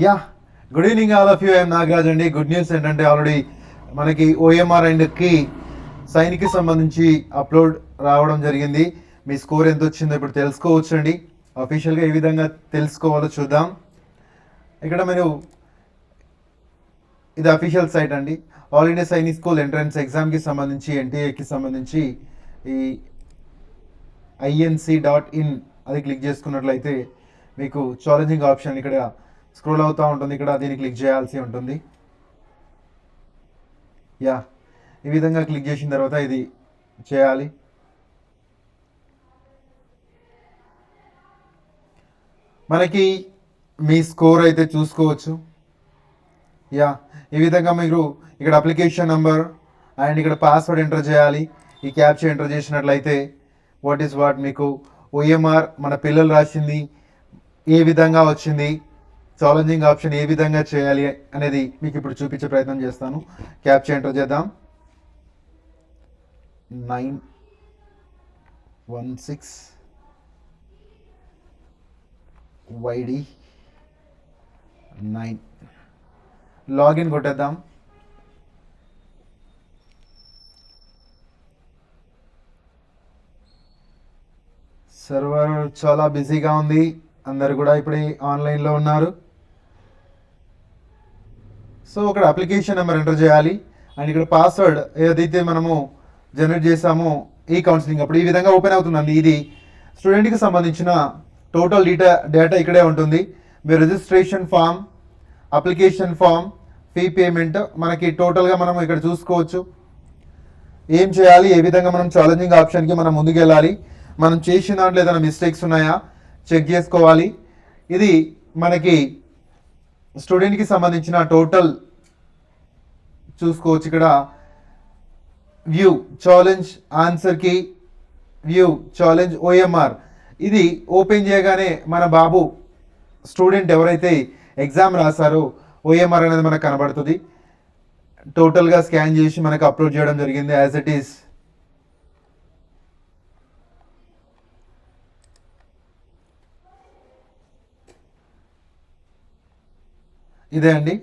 Yeah good evening all of you. I'm Nagaraj అండి. Good news ఏంటంటే already మనకి OMR and కి సైన్కి సంబంధించి అప్లోడ్ రావడం జరిగింది. మీ స్కోర్ ఎంత వచ్చిందో ఇప్పుడు తెలుసుకోవచ్చు అండి. అఫీషియల్గా ఏ విధంగా తెలుసుకోవాలో చూద్దాం. ఇక్కడ మీరు ఇది అఫీషియల్ సైట్ అండి. All India Sainik school entrance ఎగ్జామ్కి సంబంధించి ఎన్టీఏకి సంబంధించి ఈ INC.in అది క్లిక్ చేసుకున్నట్లయితే మీకు ఛాలెంజింగ్ ఆప్షన్ ఇక్కడ స్క్రోల్ అవుతూ ఉంటుంది. ఇక్కడ దీన్ని క్లిక్ చేయాల్సి ఉంటుంది. యా ఈ విధంగా క్లిక్ చేసిన తర్వాత ఇది చేయాలి. మనకి మీ స్కోర్ అయితే చూసుకోవచ్చు. యా ఈ విధంగా మీరు ఇక్కడ అప్లికేషన్ నంబర్ అండ్ ఇక్కడ పాస్వర్డ్ ఎంటర్ చేయాలి. ఈ క్యాప్చర్ ఎంటర్ చేసినట్లయితే వాట్ ఈస్ వాట్ మీకు ఓఎంఆర్ మన పిల్లలు రాసింది ఏ విధంగా వచ్చింది, ఛాలెంజింగ్ ఆప్షన్ ఏ విధంగా చేయాలి అనేది మీకు ఇప్పుడు చూపించే ప్రయత్నం చేస్తాను. క్యాప్చర్ ఎంటర్ చేద్దాం. 916 YD 9 లాగిన్ కొట్టేద్దాం. సర్వర్ చాలా బిజీగా ఉంది. అందరు కూడా ఇప్పుడే ఆన్లైన్లో ఉన్నారు. సో ఇక్కడ అప్లికేషన్ నెంబర్ ఎంటర్ చేయాలి అండ్ ఇక్కడ పాస్వర్డ్ ఏదైతే మనము జనరేట్ చేసామో ఈ కౌన్సిలింగ్ అప్పుడు ఈ విధంగా ఓపెన్ అవుతుందండి. ఇది స్టూడెంట్కి సంబంధించిన టోటల్ డేటా ఇక్కడే ఉంటుంది. మీ registration form, application form, fee payment మనకి టోటల్గా మనం ఇక్కడ చూసుకోవచ్చు. ఏం చేయాలి, ఏ విధంగా మనం ఛాలెంజింగ్ ఆప్షన్కి మనం ముందుకెళ్ళాలి, మనం చేసిన దాంట్లో ఏదైనా మిస్టేక్స్ ఉన్నాయా చెక్ చేసుకోవాలి. ఇది మనకి స్టూడెంట్కి సంబంధించిన టోటల్ చూసుకోవచ్చు. ఇక్కడ వ్యూ ఛాలెంజ్ ఆన్సర్కి వ్యూ ఛాలెంజ్ ఓఎంఆర్ ఇది ఓపెన్ చేయగానే మన బాబు స్టూడెంట్ ఎవరైతే ఎగ్జామ్ రాశారో ఓఎంఆర్ అనేది మనకు కనబడుతుంది. టోటల్గా స్కాన్ చేసి మనకు అప్లోడ్ చేయడం జరిగింది యాజ్ ఇట్ ఈస్. ఇదే అండి,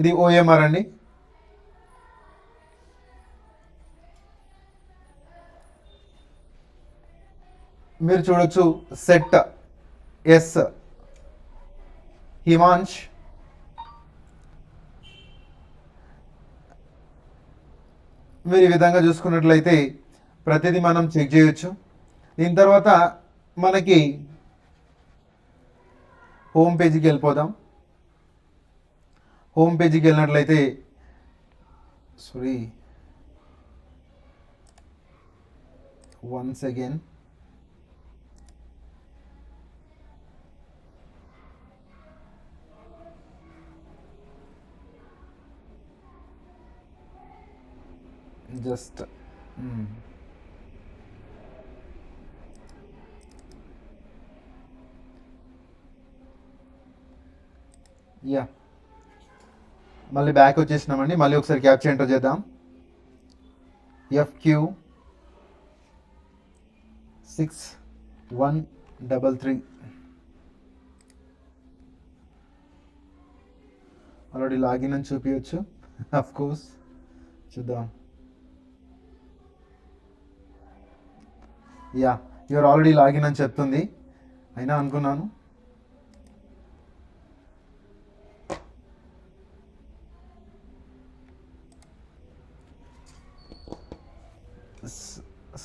ఇది ఓఎంఆర్ అండి. మీరు చూడొచ్చు సెట్ ఎస్ హిమాంష్, మీరు ఈ విధంగా చూసుకున్నట్లయితే ప్రతిదీ మనం చెక్ చేయొచ్చు. దీని తర్వాత మనకి హోమ్ పేజీకి వెళ్ళిపోదాం. హోమ్ పేజీకి వెళ్ళినట్లయితే వన్స్ అగైన్ జస్ట్ యా మళ్ళీ బ్యాక్ వచ్చేసినామండి. మళ్ళీ ఒకసారి క్యాప్చర్ ఎంటర్ చేద్దాం. FQ6133 ఆల్రెడీ లాగిన్ అని చూపించచ్చు. అఫ్ కోర్స్ చూద్దాం. యా యూఆర్ ఆల్రెడీ లాగిన్ అని చెప్తుంది. అయినా అనుకున్నాను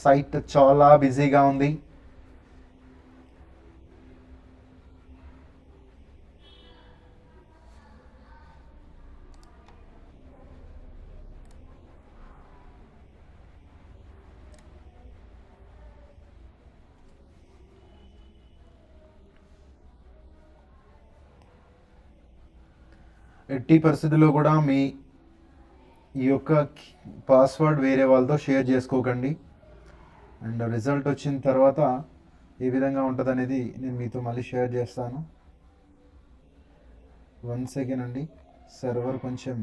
సైట్ చాలా బిజీగా ఉంది. ఎట్టి పరిస్థితుల్లో కూడా మీ ఈ యొక్క పాస్వర్డ్ వేరే వాళ్ళతో షేర్ చేసుకోకండి. అండ్ రిజల్ట్ వచ్చిన తర్వాత ఏ విధంగా ఉంటుంది అనేది నేను మీతో మళ్ళీ షేర్ చేస్తాను. వన్స్ అగైన్ అండి, సర్వర్ కొంచెం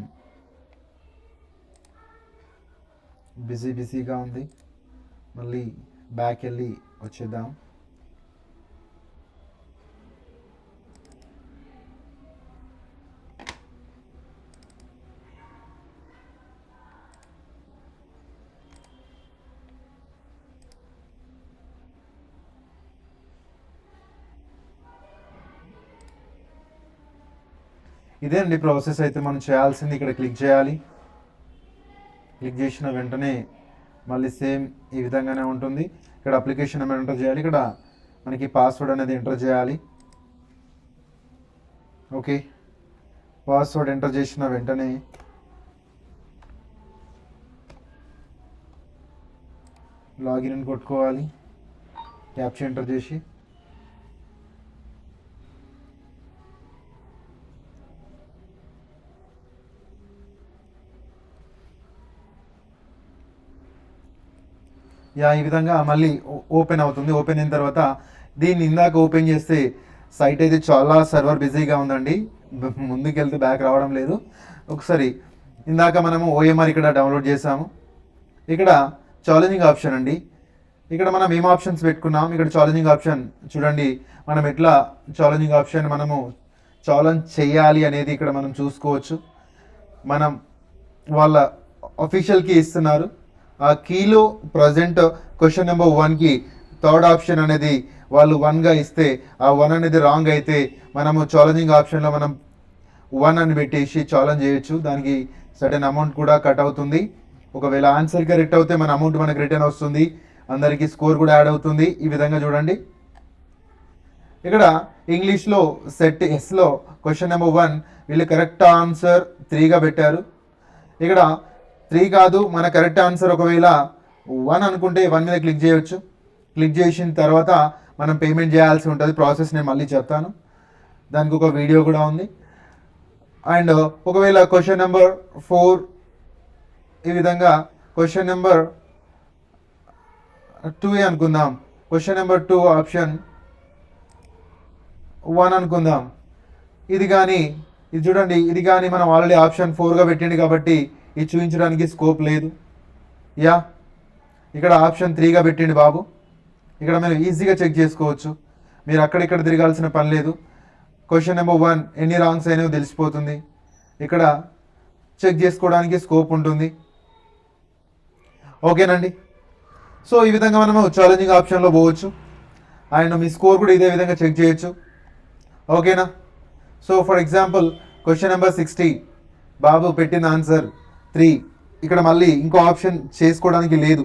బిజీగా ఉంది. మళ్ళీ బ్యాక్ వెళ్ళి వచ్చేద్దాం. ఇదే అండి ప్రాసెస్ అయితే మనం చేయాల్సింది. ఇక్కడ క్లిక్ చేయాలి. క్లిక్ చేసిన వెంటనే మళ్ళీ సేమ్ ఈ విధంగానే ఉంటుంది. ఇక్కడ అప్లికేషన్ నెంబర్ ఎంటర్ చేయాలి. ఇక్కడ మనకి పాస్వర్డ్ అనేది ఎంటర్ చేయాలి. ఓకే, పాస్వర్డ్ ఎంటర్ చేసిన వెంటనే లాగిన్ అని కొట్టుకోవాలి. క్యాప్చా ఎంటర్ చేసి ఈ విధంగా మళ్ళీ ఓపెన్ అవుతుంది. ఓపెన్ అయిన తర్వాత దీన్ని ఇందాక ఓపెన్ చేస్తే సైట్ అయితే చాలా సర్వర్ బిజీగా ఉందండి. ముందుకెళ్తే బ్యాక్ రావడం లేదు. ఒకసారి ఇందాక మనము ఓఎంఆర్ ఇక్కడ డౌన్లోడ్ చేసాము. ఇక్కడ ఛాలెంజింగ్ ఆప్షన్ అండి. ఇక్కడ మనం ఏం ఆప్షన్స్ పెట్టుకున్నాం, ఇక్కడ ఛాలెంజింగ్ ఆప్షన్ చూడండి. మనం ఎట్లా ఛాలెంజింగ్ ఆప్షన్ మనము ఛాలెంజ్ చేయాలి అనేది ఇక్కడ మనం చూసుకోవచ్చు. మనం వాళ్ళ అఫీషియల్ కీ ఇస్తున్నారు. ఆ కీలో ప్రజెంట్ క్వశ్చన్ నెంబర్ 1కి థర్డ్ ఆప్షన్ అనేది వాళ్ళు 1గా ఇస్తే ఆ 1 అనేది రాంగ్ అయితే మనము ఛాలెంజింగ్ ఆప్షన్లో మనం 1 అని పెట్టేసి ఛాలెంజ్ చేయొచ్చు. దానికి సర్టెన్ అమౌంట్ కూడా కట్ అవుతుంది. ఒకవేళ ఆన్సర్ కరెక్ట్ అవుతే మన అమౌంట్ మనకు రిటర్న్ వస్తుంది. అందరికీ స్కోర్ కూడా యాడ్ అవుతుంది. ఈ విధంగా చూడండి. ఇక్కడ ఇంగ్లీష్లో సెట్ ఎస్లో క్వశ్చన్ నెంబర్ 1 వీళ్ళు కరెక్ట్ ఆన్సర్ 3గా పెట్టారు. ఇక్కడ 3 కాదు, మన కరెక్ట్ ఆన్సర్ ఒకవేళ 1 అనుకుంటే 1 మీద క్లిక్ చేయొచ్చు. క్లిక్ చేసిన తర్వాత మనం పేమెంట్ చేయాల్సి ఉంటుంది. ప్రాసెస్ నేను మళ్ళీ చెప్తాను. దానికి ఒక వీడియో కూడా ఉంది. అండ్ ఒకవేళ క్వశ్చన్ నెంబర్ 4 ఈ విధంగా క్వశ్చన్ నెంబర్ 2 అనుకుందాం. క్వశ్చన్ నెంబర్ 2 ఆప్షన్ 1 అనుకుందాం. ఇది కానీ ఇది చూడండి, ఇది కానీ మనం ఆల్రెడీ ఆప్షన్ 4గా పెట్టింది కాబట్టి ఇది చూపించడానికి స్కోప్ లేదు. ఇక్కడ ఆప్షన్ 3గా పెట్టింది బాబు. ఇక్కడ మీరు ఈజీగా చెక్ చేసుకోవచ్చు. మీరు అక్కడిక్కడ తిరగాల్సిన పని లేదు. క్వశ్చన్ నెంబర్ 1 ఎన్ని రాంగ్స్ అయినాయో తెలిసిపోతుంది. ఇక్కడ చెక్ చేసుకోవడానికి స్కోప్ ఉంటుంది. ఓకేనండి. సో ఈ విధంగా మనము ఛాలెంజింగ్ ఆప్షన్లో పోవచ్చు. అండ్ మీ స్కోర్ కూడా ఇదే విధంగా చెక్ చేయొచ్చు. ఓకేనా. So for example question number 60 బాబు పెట్టిన ఆన్సర్ 3. ఇక్కడ మళ్ళీ ఇంకో ఆప్షన్ చేసుకోవడానికి లేదు.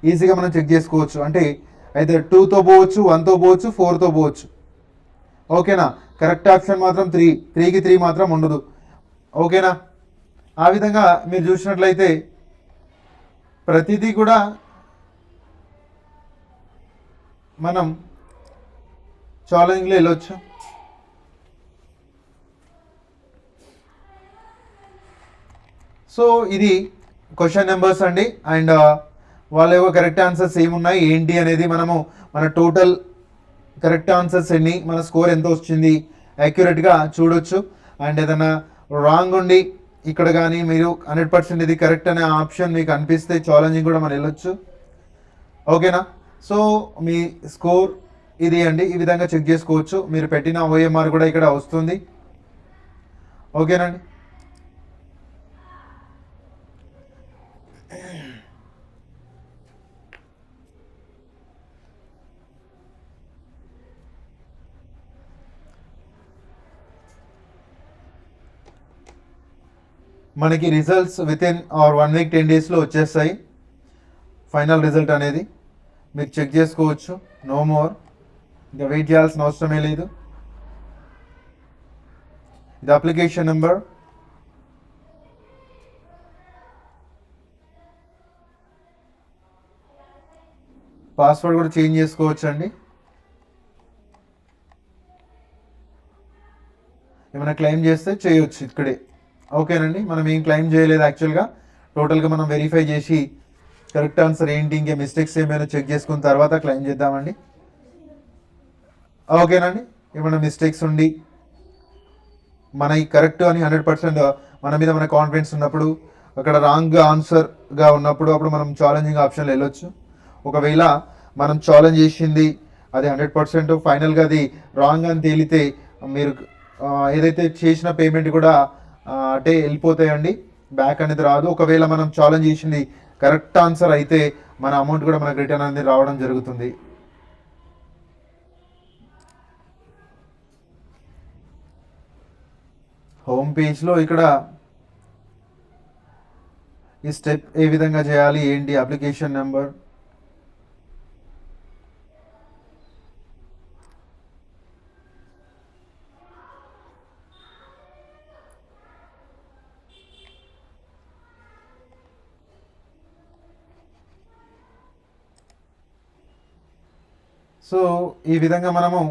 ఈజీగా మనం చెక్ చేసుకోవచ్చు. అంటే అయితే 2తో పోవచ్చు, 1తో పోవచ్చు, 4తో పోవచ్చు. ఓకేనా. కరెక్ట్ ఆప్షన్ మాత్రం 3కి 3 మాత్రం ఉండదు. ఓకేనా. ఆ విధంగా మీరు చూసినట్లయితే ప్రతిదీ కూడా మనం ఛాలెంజింగ్లో వెళ్ళొచ్చు. సో ఇది క్వశ్చన్ నెంబర్స్ అండి. అండ్ వాళ్ళ యొక్క కరెక్ట్ ఆన్సర్స్ ఏమున్నాయి ఏంటి అనేది మనము మన టోటల్ కరెక్ట్ ఆన్సర్స్ ఎన్ని, మన స్కోర్ ఎంత వచ్చింది యాక్యురేట్గా చూడొచ్చు. అండ్ ఏదైనా రాంగ్ ఉండి ఇక్కడ కానీ మీరు 100% ఇది కరెక్ట్ అనే ఆప్షన్ మీకు అనిపిస్తే ఛాలెంజింగ్ కూడా మనం వెళ్ళొచ్చు. ఓకేనా. సో మీ స్కోర్ ఇది అండి. ఈ విధంగా చెక్ చేసుకోవచ్చు. మీరు పెట్టిన ఓఎంఆర్ కూడా ఇక్కడ వస్తుంది. ఓకేనండి. మనకి results within or 1 week 10 డేస్లో వచ్చేస్తాయి. ఫైనల్ రిజల్ట్ అనేది మీరు చెక్ చేసుకోవచ్చు. నో మోర్, ఇంకా వెయిట్ చేయాల్సిన అవసరమే లేదు. ఇది అప్లికేషన్ నెంబర్. పాస్వర్డ్ కూడా చేంజ్ చేసుకోవచ్చు అండి. ఏమైనా క్లెయిమ్ చేస్తే చేయొచ్చు ఇక్కడే. ఓకేనండి. మనం ఏం క్లెయిమ్ చేయలేదు యాక్చువల్గా. టోటల్గా మనం వెరిఫై చేసి కరెక్ట్ ఆన్సర్ ఏంటి, ఇంకా మిస్టేక్స్ ఏమైనా చెక్ చేసుకున్న తర్వాత క్లెయిమ్ చేద్దామండి. ఓకేనండి. ఏమైనా మిస్టేక్స్ ఉండి మన కరెక్ట్ అని 100% మన మీద మన కాన్ఫిడెన్స్ ఉన్నప్పుడు, అక్కడ రాంగ్ ఆన్సర్గా ఉన్నప్పుడు అప్పుడు మనం ఛాలెంజింగ్ ఆప్షన్లో వెళ్ళొచ్చు. ఒకవేళ మనం ఛాలెంజ్ చేసింది అది 100% ఫైనల్గా అది రాంగ్ అని తేలితే మీరు ఏదైతే చేసిన పేమెంట్ కూడా అంటే వెళ్ళిపోతాయండి. బ్యాక్ అనేది రాదు. ఒకవేళ మనం ఛాలెంజ్ చేసింది కరెక్ట్ ఆన్సర్ అయితే మన అమౌంట్ కూడా మనకు రిటర్న్ అనేది రావడం జరుగుతుంది. హోమ్ పేజ్లో ఇక్కడ ఈ స్టెప్ ఏ విధంగా చేయాలి ఏంటి, అప్లికేషన్ నెంబర్, సో ఈ విధంగా మనము